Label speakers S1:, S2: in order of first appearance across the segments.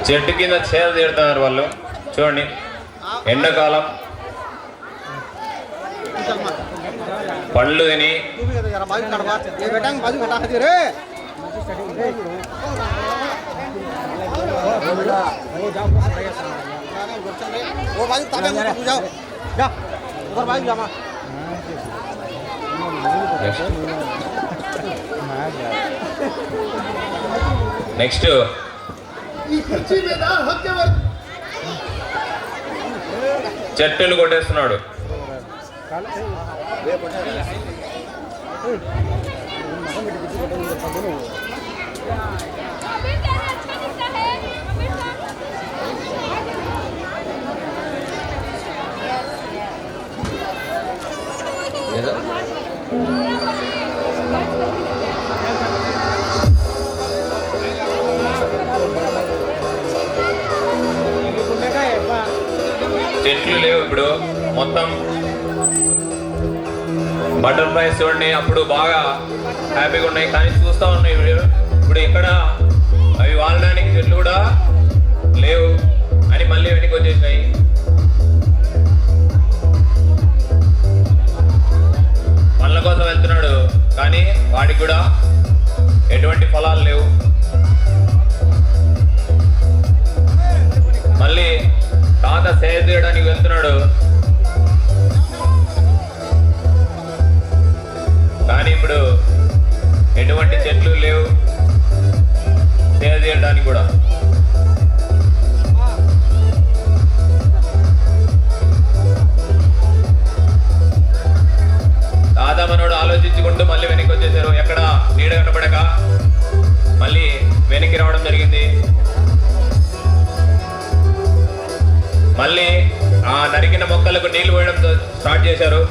S1: చెట్టు కింద చేర తీరుతున్నారు వాళ్ళు. చూడండి, ఎండాకాలం పండ్లు తిని నెక్స్ట్ చెట్టును కొట్టేస్తున్నాడు. చెట్లు లేవు ఇప్పుడు, మొత్తం బటర్ఫ్లైస్ చూడండి. అప్పుడు బాగా హ్యాపీగా ఉన్నాయి, కానీ చూస్తూ ఉన్నాయి ఇప్పుడు ఎక్కడ అవి వాలడానికి చెట్లు కూడా లేవు అని మళ్ళీ వెనక్కి వచ్చేసినాయి. పళ్ళ కోసం వెళ్తున్నాడు, కానీ వాడికి కూడా ఎటువంటి ఫలాలు లేవు. మళ్ళీ తాత సేద తీయడానికి వెళ్తున్నాడు, కానీ ఇప్పుడు ఎటువంటి చెట్లు లేవు సేద తీయడానికి కూడా. తాత మనోడు ఆలోచించుకుంటూ మళ్ళీ వెనక్కి వచ్చేసారు. ఎక్కడ నీడ కనపడక మళ్ళీ వెనక్కి రావడం జరిగింది. మళ్ళీ ఆ నరికిన మొక్కలకు నీళ్లు పోయడం స్టార్ట్ చేశారు.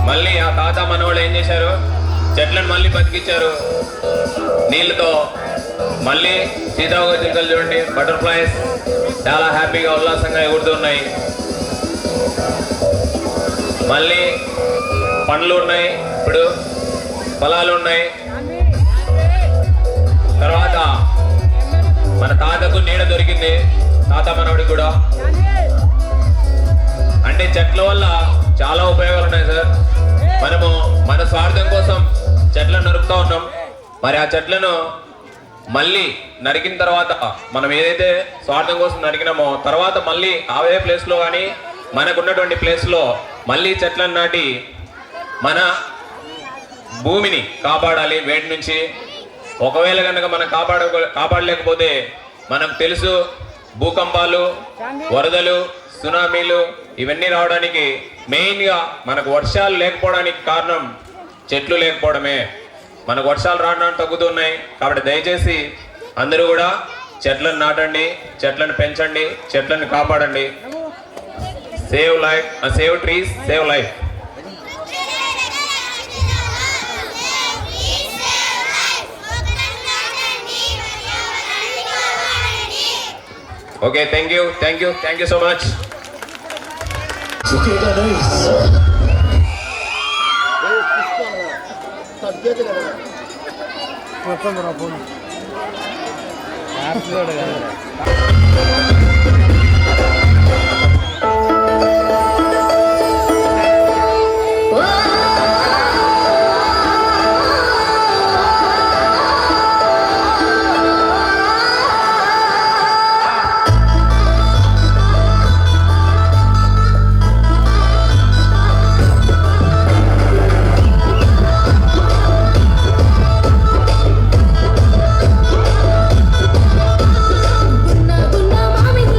S1: మళ్ళీ ఆ తాత మనోళ్ళు ఏం చేశారు, చెట్లను మళ్ళీ బతికించారు నీళ్ళతో. మళ్ళీ సీతాకోకచిలుకలు చూడండి, బటర్ఫ్లైస్ చాలా హ్యాపీగా ఉల్లాసంగా ఎగురుతున్నాయి. మళ్ళీ పండ్లు ఉన్నాయి, ఇప్పుడు ఫలాలు ఉన్నాయి. తర్వాత మన తాతకు నీడ దొరికింది, తాత మనోడికి కూడా. అంటే చెట్ల వల్ల చాలా ఉపయోగాలు ఉన్నాయి సార్. మనము మన స్వార్థం కోసం చెట్లను నరుకుతూ ఉన్నాం. మరి ఆ చెట్లను మళ్ళీ నరికిన తర్వాత మనం ఏదైతే స్వార్థం కోసం నరికినామో తర్వాత మళ్ళీ అవే ప్లేస్లో కానీ మనకున్నటువంటి ప్లేస్లో మళ్ళీ చెట్లను నాటి మన భూమిని కాపాడాలి వేడి నుంచి. ఒకవేళ కనుక మనం కాపాడలేకపోతే మనకు తెలుసు, భూకంపాలు, వరదలు, సునామీలు ఇవన్నీ రావడానికి మెయిన్గా మనకు వర్షాలు లేకపోవడానికి కారణం చెట్లు లేకపోవడమే. మనకు వర్షాలు రావడానికి తగ్గుతున్నాయి. కాబట్టి దయచేసి అందరూ కూడా చెట్లను నాటండి, చెట్లను పెంచండి, చెట్లను కాపాడండి. Save life, save trees, save life. Okay, thank you, thank you, thank you so much.
S2: గున్న గున్న మామిడి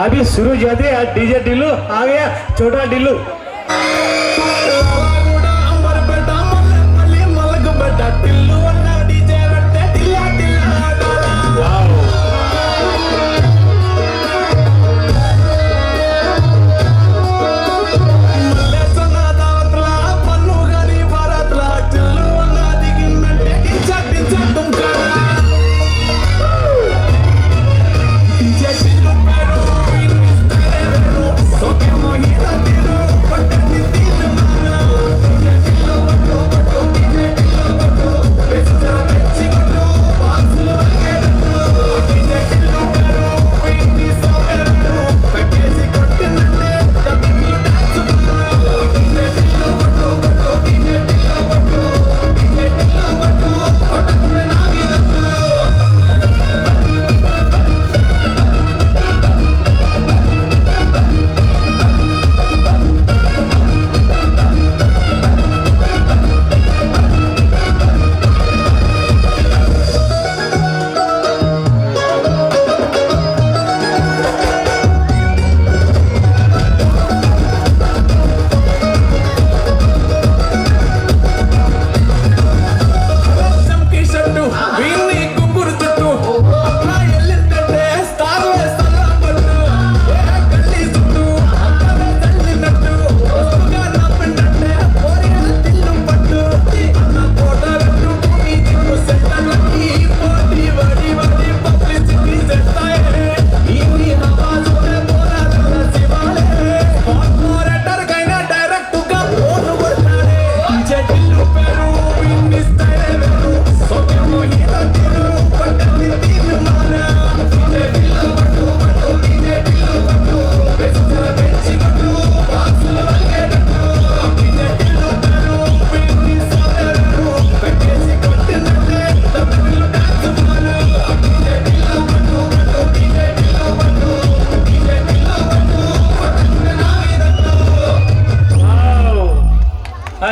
S2: अभी शुरू जाते डीजे ढिल्लू आ गया छोटा ढिल्लू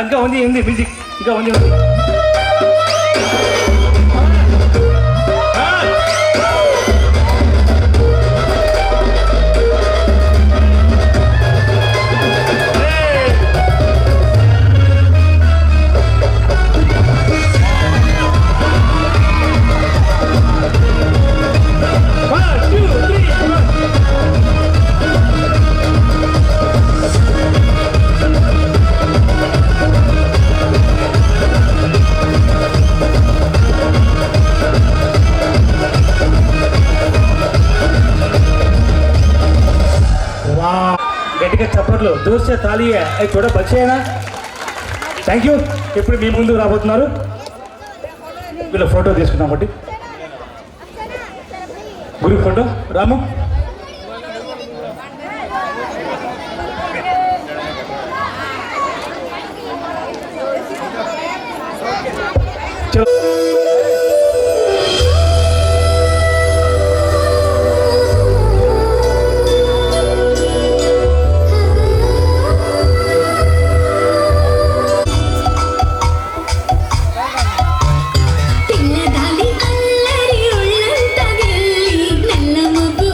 S2: ఇంకా ఉంది మ్యూజిక్ ఇంకా ఉంది గట్టిగా చప్పట్లు దూర్చే తాళీ అవి చూడ బచ్చేనా థ్యాంక్ యూ ఇప్పుడు మీ ముందుకు రాబోతున్నారు వీళ్ళ ఫోటో తీసుకున్నాం బట్టి గురి ఫోటో రాము
S3: పిల్లదాలి అల్లరి ఉళ్ళంత గిల్లి నల్ల ముగ్గు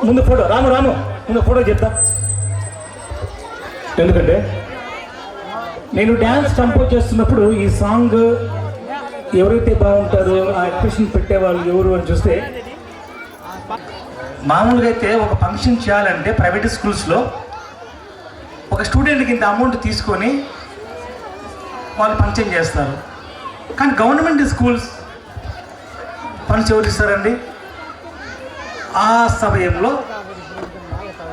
S2: ముందు ఫోటో రాము ముందు ఫోటో చెప్తా. ఎందుకంటే నేను డ్యాన్స్ కంపోజ్ చేస్తున్నప్పుడు ఈ సాంగ్ ఎవరైతే బాగుంటారో ఆ ఎక్స్ప్రెషన్ పెట్టేవాళ్ళు ఎవరు అని చూస్తే, మామూలుగా అయితే ఒక ఫంక్షన్ చేయాలంటే ప్రైవేట్ స్కూల్స్లో ఒక స్టూడెంట్కి ఇంత అమౌంట్ తీసుకొని వాళ్ళు ఫంక్షన్ చేస్తారు. కానీ గవర్నమెంట్ స్కూల్స్ ఫండ్స్ ఎవరు ఇస్తారండి? ఆ సమయంలో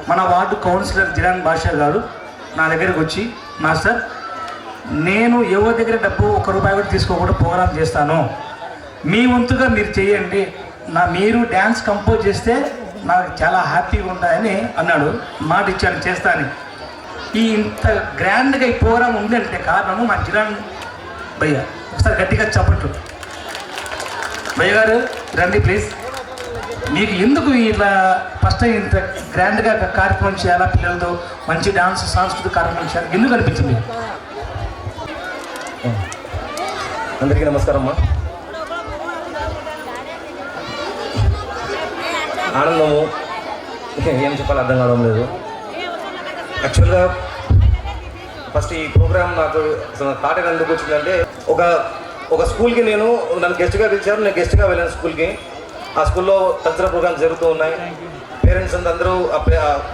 S2: మన వార్డు కౌన్సిలర్ జిలాన్ బాషా గారు నా దగ్గరికి వచ్చి, మాస్టర్ నేను ఎవరి దగ్గర డబ్బు ₹1 కూడా తీసుకోకుండా ప్రోగ్రామ్ చేస్తాను, మీ వంతుగా మీరు చేయండి, మీరు డ్యాన్స్ కంపోజ్ చేస్తే నాకు చాలా హ్యాపీగా ఉంటాయని అన్నాడు. మాట ఇచ్చాను చేస్తాను. ఈ ఇంత గ్రాండ్గా ఈ ప్రోగ్రామ్ ఉందంటే కారణము మా జిలాన్ భయ్య. ఒకసారి గట్టిగా చెప్పట్లు. భయ్య గారు రండి ప్లీజ్. మీకు ఎందుకు ఇట్లా ఫస్ట్ టైం ఇంత గ్రాండ్గా కార్యక్రమం చేయాలా, పిల్లలతో మంచి డాన్స్ సాంస్కృతిక కార్యక్రమం చేయాలి, ఎందుకు అనిపించింది?
S3: అందరికీ నమస్కారం అమ్మా. ఆనందము ఏం చెప్పాలో అర్థం కావడం లేదు. యాక్చువల్గా ఫస్ట్ ఈ ప్రోగ్రామ్ నాకు థాట్ ఎందుకు వచ్చిందంటే, ఒక స్కూల్కి నన్ను గెస్ట్గా పిలిచారు. నేను గెస్ట్గా వెళ్ళాను స్కూల్కి. ఆ స్కూల్లో కల్చరల్ ప్రోగ్రామ్స్ జరుగుతూ ఉన్నాయి. పేరెంట్స్ అందరూ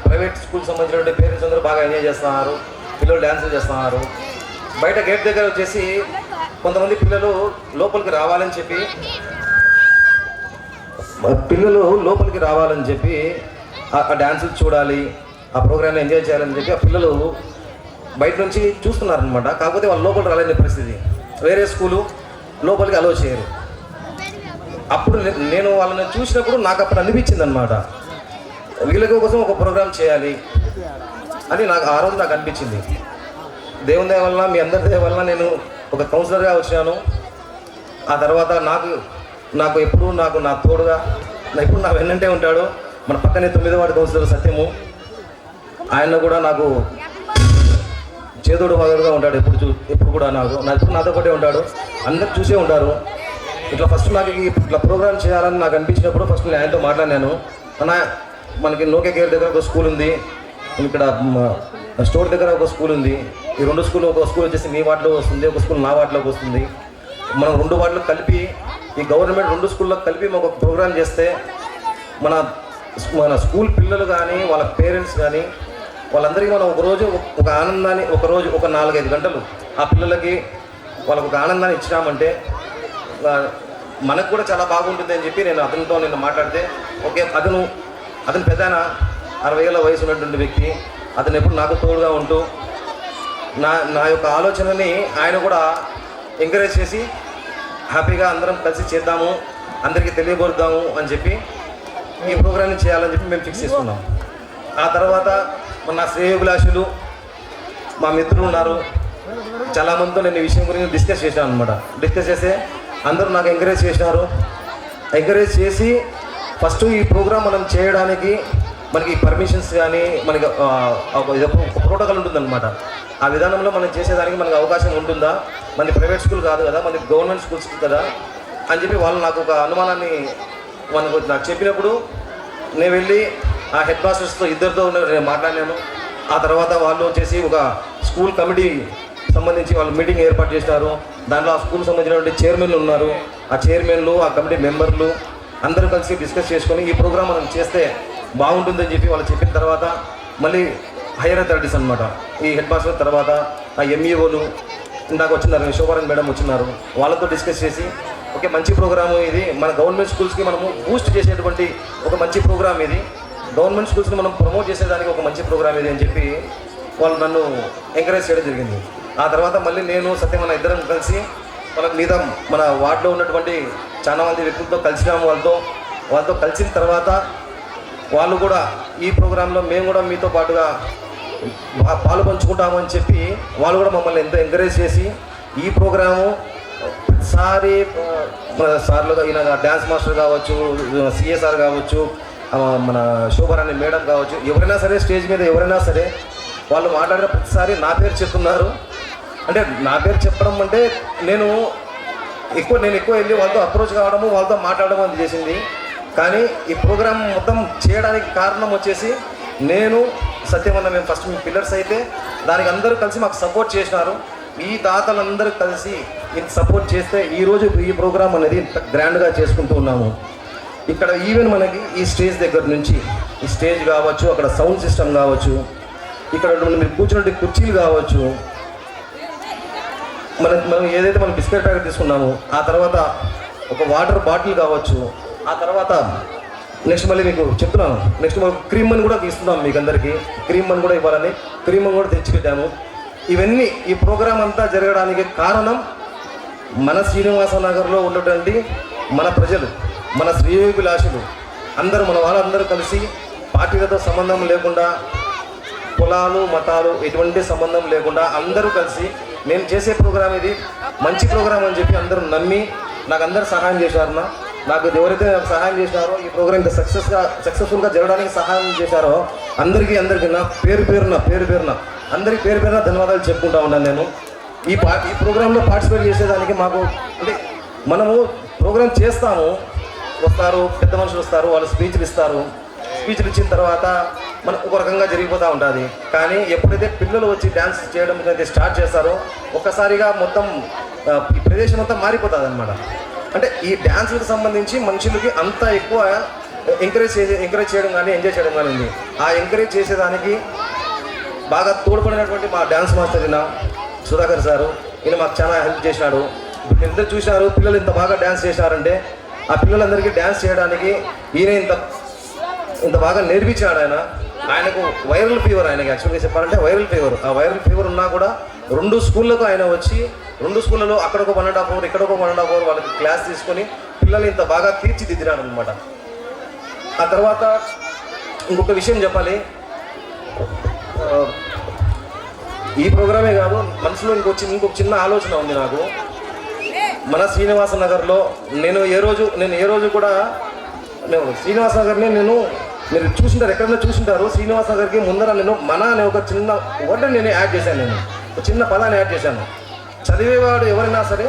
S3: ప్రైవేట్ స్కూల్ సంబంధించిన పేరెంట్స్ అందరూ బాగా ఎంజాయ్ చేస్తున్నారు. పిల్లలు డ్యాన్సులు చేస్తున్నారు. బయట గేట్ దగ్గర వచ్చేసి కొంతమంది పిల్లలు లోపలికి రావాలని చెప్పి ఆ డ్యాన్సులు చూడాలి, ఆ ప్రోగ్రామ్ని ఎంజాయ్ చేయాలని చెప్పి ఆ పిల్లలు బయట నుంచి చూస్తున్నారనమాట. కాకపోతే వాళ్ళు లోపలికి రాలేని పరిస్థితి. వేరే స్కూలు లోపలికి అలో చేయరు. అప్పుడు నేను వాళ్ళని చూసినప్పుడు నాకు అప్పుడు అనిపించింది అనమాట, వీళ్ళకి కోసం ఒక ప్రోగ్రామ్ చేయాలి అని ఆ రోజు నాకు అనిపించింది. దేవుని దయ వల్ల, మీ అందరి దయ వల్ల నేను ఒక కౌన్సిలర్గా వచ్చినాను. ఆ తర్వాత నాకు ఎప్పుడు నా తోడుగా ఎప్పుడు నా వెన్నంటే ఉంటాడు మన పక్కనే 9వ వార్డు కౌన్సిలర్ సత్యము. ఆయన కూడా నాకు చేదోడు వాదోడుగా ఉంటాడు. ఎప్పుడు కూడా ఎప్పుడు నాతో పాటే ఉంటాడు. అందరు చూసే ఉంటారు. ఇట్లా ఫస్ట్ నాకు ఇట్లా ప్రోగ్రామ్ చేయాలని నాకు అనిపించినప్పుడు ఫస్ట్ నేను ఆయనతో మాట్లాడినాను. మనకి నోకే కేర్ దగ్గర ఒక స్కూల్ ఉంది, ఇక్కడ స్టోర్ దగ్గర ఒక స్కూల్ ఉంది. ఈ 2 స్కూల్, ఒక స్కూల్ వచ్చేసి మీ వార్డులో వస్తుంది, ఒక స్కూల్ నా వార్డులోకి వస్తుంది. మనం 2 వార్డులు కలిపి, ఈ గవర్నమెంట్ 2 స్కూళ్ళకి కలిపి ఒక ప్రోగ్రామ్ చేస్తే మన స్కూల్ పిల్లలు కానీ వాళ్ళ పేరెంట్స్ కానీ వాళ్ళందరికీ మనం ఒకరోజు ఒక ఆనందాన్ని, ఒక 4-5 గంటలు ఆ పిల్లలకి వాళ్ళకు ఒక ఆనందాన్ని ఇచ్చినామంటే మనకు కూడా చాలా బాగుంటుంది అని చెప్పి నేను మాట్లాడితే, ఓకే అతను పెద్దాన 60 ఏళ్ళ వయసు ఉన్నటువంటి వ్యక్తి, అతను ఎప్పుడు నాకు తోడుగా ఉంటూ నా యొక్క ఆలోచనని ఆయన కూడా ఎంకరేజ్ చేసి హ్యాపీగా అందరం కలిసి చేద్దాము, అందరికీ తెలియబోద్దాము అని చెప్పి ఈ ప్రోగ్రామ్ని చేయాలని చెప్పి మేము ఫిక్స్ చేసుకున్నాం. ఆ తర్వాత నా శ్రేయోభిలాషులు, మా మిత్రులు ఉన్నారు, చాలామందితో నేను ఈ విషయం గురించి డిస్కస్ చేశాను అనమాట. డిస్కస్ చేస్తే అందరూ నాకు ఎంకరేజ్ చేసినారు. ఎంకరేజ్ చేసి ఫస్ట్ ఈ ప్రోగ్రామ్ మనం చేయడానికి మనకి పర్మిషన్స్ కానీ మనకి ఒక ప్రోటోకాల్ ఉంటుందన్నమాట. ఆ విధానంలో మనం చేసేదానికి మనకు అవకాశం ఉంటుందా, మనది ప్రైవేట్ స్కూల్ కాదు కదా, మనది గవర్నమెంట్ స్కూల్స్ కదా అని చెప్పి వాళ్ళు నాకు ఒక అనుమానాన్ని నాకు చెప్పినప్పుడు నేను వెళ్ళి ఆ హెడ్ మాస్టర్స్తో ఇద్దరితో నేను మాట్లాడినాను. ఆ తర్వాత వాళ్ళు వచ్చేసి ఒక స్కూల్ కమిటీ సంబంధించి వాళ్ళు మీటింగ్ ఏర్పాటు చేసినారు. దాంట్లో ఆ స్కూల్ సంబంధించినటువంటి చైర్మన్లు ఉన్నారు. ఆ చైర్మన్లు, ఆ కమిటీ మెంబర్లు అందరూ కలిసి డిస్కస్ చేసుకొని ఈ ప్రోగ్రామ్ మనం చేస్తే బాగుంటుందని చెప్పి వాళ్ళు చెప్పిన తర్వాత మళ్ళీ హైయర్ అథారిటీస్ అనమాట, ఈ హెడ్ మాస్టర్ తర్వాత ఆ ఎంఈఓలు ఇందాక వచ్చినారు, శోభారాణి మేడం వచ్చినారు, వాళ్ళతో డిస్కస్ చేసి ఓకే మంచి ప్రోగ్రాము ఇది, మన గవర్నమెంట్ స్కూల్స్కి మనము బూస్ట్ చేసేటువంటి ఒక మంచి ప్రోగ్రామ్ ఇది, గవర్నమెంట్ స్కూల్స్ని మనం ప్రమోట్ చేసేదానికి ఒక మంచి ప్రోగ్రామ్ ఇది అని చెప్పి వాళ్ళు నన్ను ఎంకరేజ్ చేయడం జరిగింది. ఆ తర్వాత మళ్ళీ నేను సత్యమన్న ఇద్దరం కలిసి మీద మన వార్డులో ఉన్నటువంటి చాలా మంది వ్యక్తులతో కలిసినాము. వాళ్ళతో కలిసిన తర్వాత వాళ్ళు కూడా ఈ ప్రోగ్రాంలో మేము కూడా మీతో పాటుగా పాలు పంచుకుంటామని చెప్పి వాళ్ళు కూడా మమ్మల్ని ఎంతో ఎంకరేజ్ చేసి ఈ ప్రోగ్రాము ప్రతిసారి సార్లుగా ఈయన డ్యాన్స్ మాస్టర్ కావచ్చు, సిఎస్ఆర్ కావచ్చు, మన శోభారాణి మేడం కావచ్చు, ఎవరైనా సరే స్టేజ్ మీద ఎవరైనా సరే వాళ్ళు మాట్లాడిన ప్రతిసారి నా పేరు చెప్తున్నారు. అంటే నా పేరు చెప్పడం అంటే నేను ఎక్కువ వెళ్ళి వాళ్ళతో అప్రోచ్ కావడము, వాళ్ళతో మాట్లాడడం అది చేసింది. కానీ ఈ ప్రోగ్రామ్ మొత్తం చేయడానికి కారణం వచ్చేసి నేను సత్యమన్న, మేము ఫస్ట్ మీ పిల్లర్స్ అయితే దానికి అందరూ కలిసి మాకు సపోర్ట్ చేసినారు. ఈ తాతలందరూ కలిసి ఇంత సపోర్ట్ చేస్తే ఈరోజు ఈ ప్రోగ్రామ్ అనేది ఇంత గ్రాండ్గా చేసుకుంటూ ఉన్నాము. ఇక్కడ ఈవెన్ మనకి ఈ స్టేజ్ దగ్గర నుంచి ఈ స్టేజ్ కావచ్చు, అక్కడ సౌండ్ సిస్టమ్ కావచ్చు, ఇక్కడ మీరు కూర్చున్నట్టు కుర్చీలు కావచ్చు, మనం ఏదైతే మనం బిస్కెట్ ప్యాకెట్ తీసుకున్నామో ఆ తర్వాత ఒక వాటర్ బాటిల్ కావచ్చు, ఆ తర్వాత నెక్స్ట్ మళ్ళీ మీకు చెప్తున్నాను, నెక్స్ట్ మనం క్రీమ్ అని కూడా ఇస్తున్నాం మీకు అందరికీ. క్రీమ్ అని కూడా ఇవ్వాలని క్రీమ్ అని కూడా తెచ్చిపెట్టాము. ఇవన్నీ ఈ ప్రోగ్రాం అంతా జరగడానికి కారణం మన శ్రీనివాస నగర్లో ఉన్నటువంటి మన ప్రజలు, మన శ్రేయోభిలాషులు అందరూ, మన వాళ్ళందరూ కలిసి పార్టీలతో సంబంధం లేకుండా, కులాలు మతాలు ఎటువంటి సంబంధం లేకుండా అందరూ కలిసి నేను చేసే ప్రోగ్రాం ఇది మంచి ప్రోగ్రాం అని చెప్పి అందరూ నమ్మి నాకు అందరూ సహాయం చేశారు. నాకు ఎవరైతే నాకు సహాయం చేశారో ఈ ప్రోగ్రాం ఇంత సక్సెస్ఫుల్గా జరగడానికి సహాయం చేశారో అందరికీ నా పేరు పేరున అందరికీ పేరు పేరున ధన్యవాదాలు చెప్పుకుంటా ఉన్నాను. నేను ఈ ప్రోగ్రాంలో పార్టిసిపేట్ చేసేదానికి మాకు అంటే మనము ప్రోగ్రాం చేస్తాము, వస్తారు పెద్ద మనుషులు వస్తారు, వాళ్ళు స్పీచ్లు ఇస్తారు. స్పీచ్లు ఇచ్చిన తర్వాత మనకు ఒక రకంగా జరిగిపోతూ ఉంటుంది. కానీ ఎప్పుడైతే పిల్లలు వచ్చి డ్యాన్స్ చేయడం అనేది స్టార్ట్ చేస్తారో ఒక్కసారిగా మొత్తం ఈ ప్రదేశం అంతా మారిపోతుంది అనమాట. అంటే ఈ డ్యాన్స్కి సంబంధించి మనుషులకి అంత ఎక్కువ ఎంకరేజ్ చేయడం కానీ ఎంజాయ్ చేయడం కానీ ఉంది. ఆ ఎంకరేజ్ చేసేదానికి బాగా తోడ్పడినటువంటి మా డ్యాన్స్ మాస్టర్ ఈయన సుధాకర్ సారు, ఈయన మాకు చాలా హెల్ప్ చేసినాడు. ఇప్పుడు ఇద్దరు చూసినారు పిల్లలు ఇంత బాగా డ్యాన్స్ చేసినారంటే ఆ పిల్లలందరికీ డ్యాన్స్ చేయడానికి ఈయన ఇంత బాగా నేర్పించాడు. ఆయనకు వైరల్ ఫీవర్, ఆయనకి యాక్చువల్గా చెప్పాలంటే వైరల్ ఫీవర్. ఆ వైరల్ ఫీవర్ ఉన్నా కూడా 2 స్కూళ్ళకు ఆయన వచ్చి 2 స్కూళ్ళలో అక్కడొక 1.5 అవర్ ఇక్కడొక 1.5 అవర్ వాళ్ళకి క్లాస్ తీసుకొని పిల్లలు ఇంత బాగా తీర్చిదిద్దినాడు అనమాట. ఆ తర్వాత ఇంకొక విషయం చెప్పాలి, ఈ ప్రోగ్రామే కాదు మనసులో ఇంకొక చిన్న ఆలోచన ఉంది నాకు. మన శ్రీనివాస నగర్లో నేను ఏ రోజు కూడా శ్రీనివాస నగర్ని మీరు చూసింటారు, ఎక్కడైనా చూసింటారు. శ్రీనివాస నగర్కి ముందర నేను మన అనే ఒక చిన్న వర్డ్ నేను యాడ్ చేశాను, ఒక చిన్న పదాన్ని యాడ్ చేశాను. చదివేవాడు ఎవరైనా సరే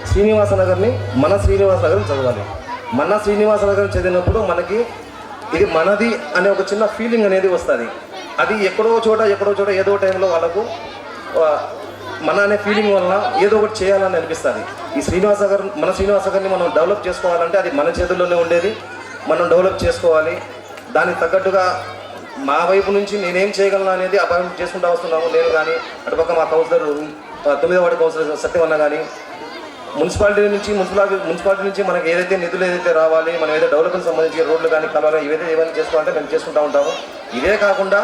S3: శ్రీనివాస నగర్ని మన శ్రీనివాస నగర్ని చదవాలి. మన శ్రీనివాస నగర్ని చదివినప్పుడు మనకి ఇది మనది అనే ఒక చిన్న ఫీలింగ్ అనేది వస్తుంది. అది ఎక్కడో చోట ఏదో టైంలో వాళ్ళకు మన అనే ఫీలింగ్ వలన ఏదో ఒకటి చేయాలని అనిపిస్తుంది. ఈ మన శ్రీనివాస నగర్ని మనం డెవలప్ చేసుకోవాలంటే అది మన చేతుల్లోనే ఉండేది, మనం డెవలప్ చేసుకోవాలి. దానికి తగ్గట్టుగా మా వైపు నుంచి నేనేం చేయగలను అనేది అపాయింట్ చేసుకుంటూ వస్తున్నాము. నేను కానీ అటుపక్క మా కౌన్సిలర్ 9వ వార్డు కౌన్సిలర్ సత్యవన్న కానీ మున్సిపాలిటీ నుంచి మనకి ఏదైతే నిధులు ఏదైతే రావాలి, మనం ఏదైతే డెవలప్మెంట్ సంబంధించి రోడ్లు కానీ కలవాలి ఏమైనా చేసుకోవాలంటే మేము చేసుకుంటూ ఉంటాము. ఇదే కాకుండా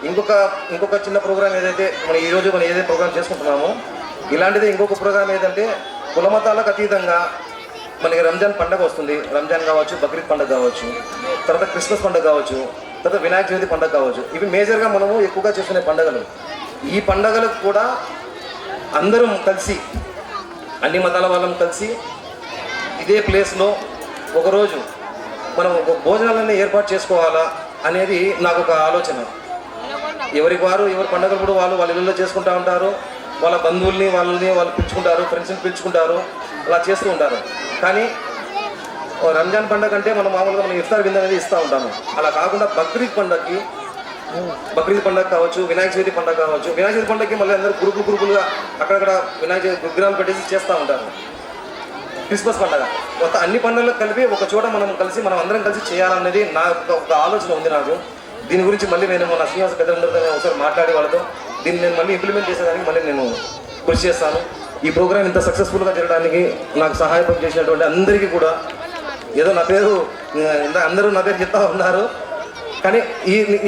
S3: ఇంకొక చిన్న ప్రోగ్రామ్ ఏదైతే మనం ఏదైతే ప్రోగ్రామ్ చేసుకుంటున్నామో ఇలాంటిదే ఇంకొక ప్రోగ్రామ్ ఏదంటే కులమతాలకు అతీతంగా మనకి రంజాన్ పండుగ వస్తుంది. రంజాన్ కావచ్చు, బక్రీద్ పండుగ కావచ్చు, తర్వాత క్రిస్మస్ పండుగ కావచ్చు, తర్వాత వినాయక చవితి పండుగ కావచ్చు. ఇవి మేజర్గా మనము ఎక్కువగా చేసుకునే పండుగలు. ఈ పండుగలకు కూడా అందరం కలిసి, అన్ని మతాల వాళ్ళం కలిసి ఇదే ప్లేస్లో ఒకరోజు మనం ఒక భోజనాలన్నీ ఏర్పాటు చేసుకోవాలా అనేది నాకు ఒక ఆలోచన. ఎవరి పండుగలు కూడా వాళ్ళ ఇళ్ళలో చేసుకుంటూ ఉంటారు, వాళ్ళ బంధువుల్ని వాళ్ళు పిలుచుకుంటారు, ఫ్రెండ్స్ని పిలుచుకుంటారు, అలా చేస్తూ ఉంటారు. కానీ రంజాన్ పండుగ అంటే మామూలుగా మనం ఇఫ్తార్ విందు అనేది ఇస్తూ ఉంటాము. అలా కాకుండా బక్రీద్ పండుగ కావచ్చు, వినాయక చవితి పండుగ కావచ్చు. వినాయక చవితి పండుగకి మళ్ళీ అందరూ గ్రూపులుగా అక్కడక్కడ వినాయక చవితి విగ్రహాలు పెట్టేసి చేస్తూ ఉంటారు. క్రిస్మస్ పండుగ, మొత్తం అన్ని పండుగలకు కలిపి ఒక చోట మనం అందరం కలిసి చేయాలనేది నాకు ఒక ఆలోచన ఉంది నాకు. దీని గురించి మళ్ళీ నేను మన శ్రీనివాస పెద్దలందరితో ఒకసారి మాట్లాడి వాళ్ళతో దీన్ని నేను మళ్ళీ ఇంప్లిమెంట్ చేసేదానికి మళ్ళీ నేను కృషి చేస్తాను. ఈ ప్రోగ్రామ్ ఇంత సక్సెస్ఫుల్గా జరగడానికి నాకు సహాయపడి చేసినటువంటి అందరికీ కూడా, ఏదో నా పేరు అందరూ నా పేరు చెప్తా ఉన్నారు, కానీ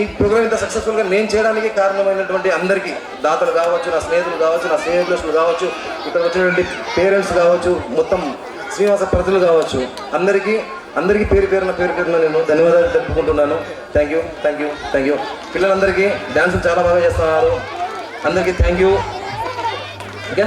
S3: ఈ ప్రోగ్రామ్ ఇంత సక్సెస్ఫుల్గా నేను చేయడానికి కారణమైనటువంటి అందరికీ, దాతలు కావచ్చు, నా స్నేహితులు కావచ్చు, నా స్నేహితులు కావచ్చు, ఇక్కడ వచ్చినటువంటి పేరెంట్స్ కావచ్చు, మొత్తం శ్రీనివాస ప్రజలు కావచ్చు, అందరికీ పేరు పేరున నేను ధన్యవాదాలు తెలుపుకుంటున్నాను. Thank you. పిల్లలందరికీ డ్యాన్స్ చాలా బాగా చేస్తున్నారు. అందరికీ థ్యాంక్ యూ. ఓకే.